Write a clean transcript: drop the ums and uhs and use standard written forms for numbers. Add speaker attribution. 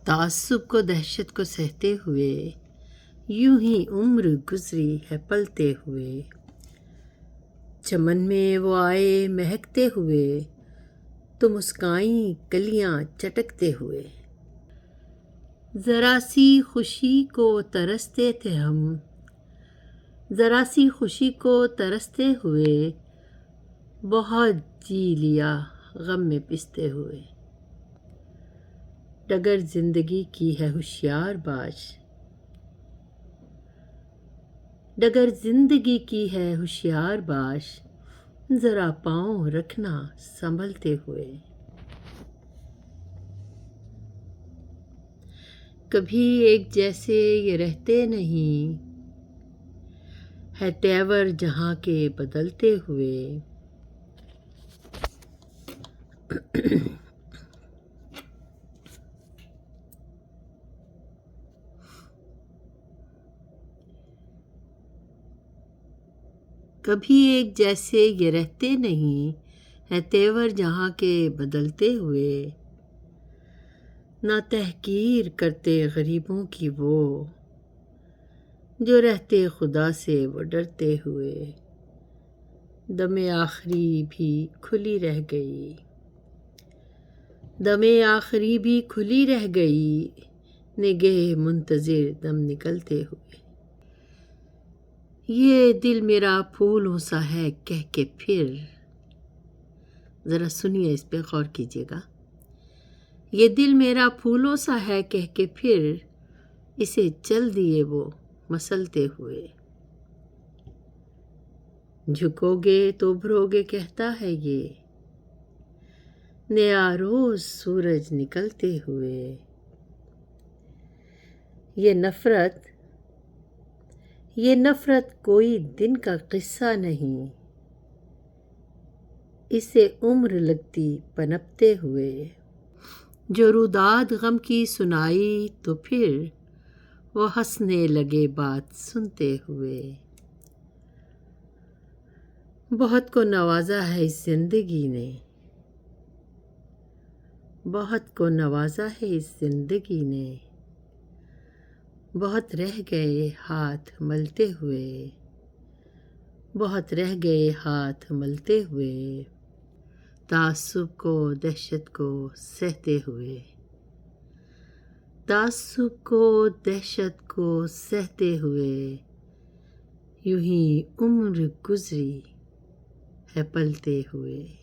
Speaker 1: تعصب کو دہشت کو سہتے ہوئے یوں ہی عمر گزری ہے پلتے ہوئے۔ چمن میں وہ آئے مہکتے ہوئے تو مسکائیں کلیاں چٹکتے ہوئے۔ ذرا سی خوشی کو ترستے تھے ہم، ذرا سی خوشی کو ترستے ہوئے، بہت جی لیا غم میں پستے ہوئے۔ ڈگر زندگی کی ہے ہوشیار باش، ڈگر زندگی کی ہے ہوشیار باش، ذرا پاؤں رکھنا سنبھلتے ہوئے۔ کبھی ایک جیسے یہ رہتے نہیں، ہے تیور جہاں کے بدلتے ہوئے۔ کبھی ایک جیسے یہ رہتے نہیں، ہے تیور جہاں کے بدلتے ہوئے۔ نہ تحقیر کرتے غریبوں کی وہ، جو رہتے خدا سے وہ ڈرتے ہوئے۔ دم آخری بھی کھلی رہ گئی، دم آخری بھی کھلی رہ گئی، نگہ منتظر دم نکلتے ہوئے۔ یہ دل میرا پھولوں سا ہے کہہ کے پھر، ذرا سنیے اس پہ غور کیجیے گا۔ یہ دل میرا پھولوں سا ہے کہہ کے پھر، اسے چل دیے وہ مسلتے ہوئے۔ جھکو گے تو ابھرو گے کہتا ہے یہ، نیا روز سورج نکلتے ہوئے۔ یہ نفرت کوئی دن کا قصہ نہیں، اسے عمر لگتی پنپتے ہوئے۔ جو روداد غم کی سنائی تو پھر، وہ ہنسنے لگے بات سنتے ہوئے۔ بہت کو نوازا ہے اس زندگی نے، بہت کو نوازا ہے اس زندگی نے، بہت رہ گئے ہاتھ ملتے ہوئے، بہت رہ گئے ہاتھ ملتے ہوئے، تعصب کو دہشت کو سہتے ہوئے، تعصب کو دہشت کو سہتے ہوئے، یوں ہی عمر گزری ہے پلتے ہوئے۔